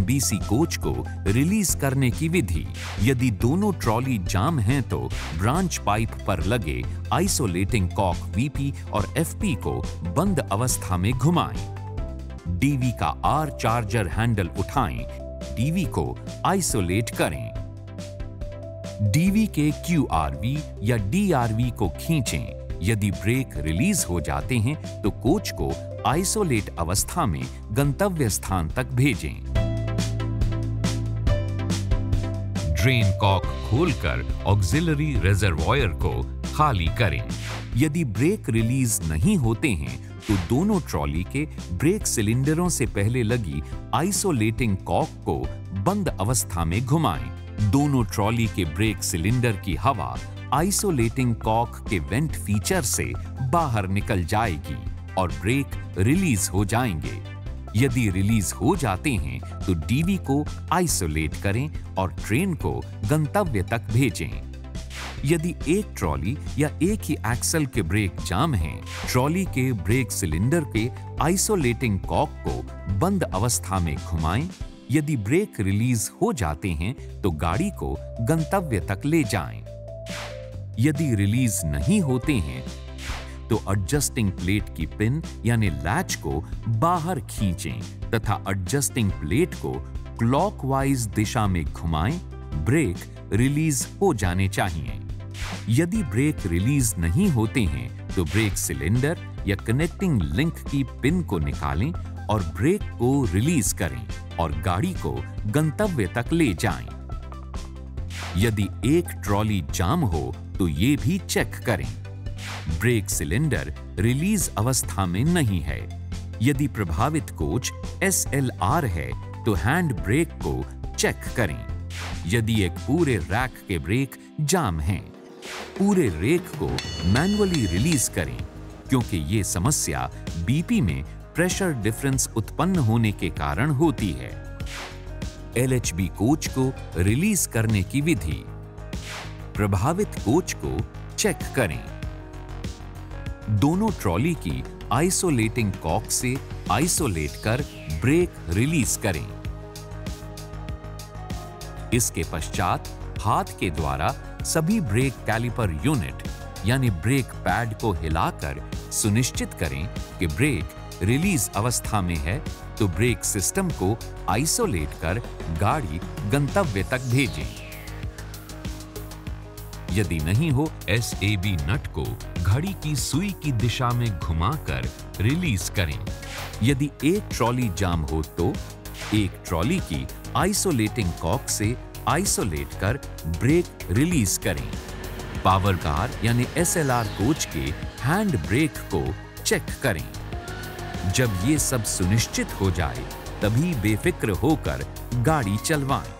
MBC coach को release करने की विधि। यदि दोनों ट्रॉली जाम हैं तो ब्रांच पाइप पर लगे आइसोलेटिंग कॉक वीपी और एफपी को बंद अवस्था में घुमाएं। डीवी का आर चार्जर हैंडल उठाएं, डीवी को आइसोलेट करें। डीवी के क्यूआरवी या डीआरवी को खींचें। यदि ब्रेक रिलीज हो जाते हैं तो कोच को आइसोलेट अवस्था में गंतव्य स्थान तक भेजें। ड्रेन कॉक खोलकर ऑक्सिलरी रिजर्वॉयर को खाली करें। यदि ब्रेक रिलीज नहीं होते हैं तो दोनों ट्रॉली के ब्रेक सिलेंडरों से पहले लगी आइसोलेटिंग कॉक को बंद अवस्था में घुमाएं। दोनों ट्रॉली के ब्रेक सिलेंडर की हवा आइसोलेटिंग कॉक के वेंट फीचर से बाहर निकल जाएगी और ब्रेक रिलीज हो जाएंगे। यदि रिलीज हो जाते हैं तो डीवी को आइसोलेट करें और ट्रेन को गंतव्य तक भेजें। यदि एक ट्रॉली या एक ही एक्सल के ब्रेक जाम हैं, ट्रॉली के ब्रेक सिलेंडर के आइसोलेटिंग कॉक को बंद अवस्था में घुमाएं। यदि ब्रेक रिलीज हो जाते हैं तो गाड़ी को गंतव्य तक ले जाएं। यदि रिलीज नहीं होते हैं तो एडजस्टिंग प्लेट की पिन यानी लैच को बाहर खींचें तथा एडजस्टिंग प्लेट को क्लॉकवाइज दिशा में घुमाएं। ब्रेक रिलीज हो जाने चाहिए। यदि ब्रेक रिलीज नहीं होते हैं तो ब्रेक सिलेंडर या कनेक्टिंग लिंक की पिन को निकालें और ब्रेक को रिलीज करें और गाड़ी को गंतव्य तक ले जाएं। यदि एक ट्रॉली जाम हो तो ये भी चेक करें। ब्रेक सिलेंडर रिलीज अवस्था में नहीं है। यदि प्रभावित कोच SLR है तो हैंड ब्रेक को चेक करें। यदि एक पूरे रैक के ब्रेक जाम हैं, पूरे रेक को मैन्युअली रिलीज करें क्योंकि ये समस्या बीपी में प्रेशर डिफरेंस उत्पन्न होने के कारण होती है। LHB कोच को रिलीज करने की विधि। प्रभावित कोच को चेक करें। दोनों ट्रॉली की आइसोलेटिंग कॉक से आइसोलेट कर ब्रेक रिलीज करें। इसके पश्चात हाथ के द्वारा सभी ब्रेक कैलिपर यूनिट यानी ब्रेक पैड को हिलाकर सुनिश्चित करें कि ब्रेक रिलीज अवस्था में है तो ब्रेक सिस्टम को आइसोलेट कर गाड़ी गंतव्य तक भेजें। यदि नहीं हो, SAB नट को घड़ी की सुई की दिशा में घुमाकर रिलीज करें। यदि एक ट्रॉली जाम हो तो एक ट्रॉली की आइसोलेटिंग कॉक से आइसोलेट कर ब्रेक रिलीज करें। पावर कार यानी SLR कोच के हैंड ब्रेक को चेक करें। जब ये सब सुनिश्चित हो जाए तभी बेफिक्र होकर गाड़ी चलवाएं।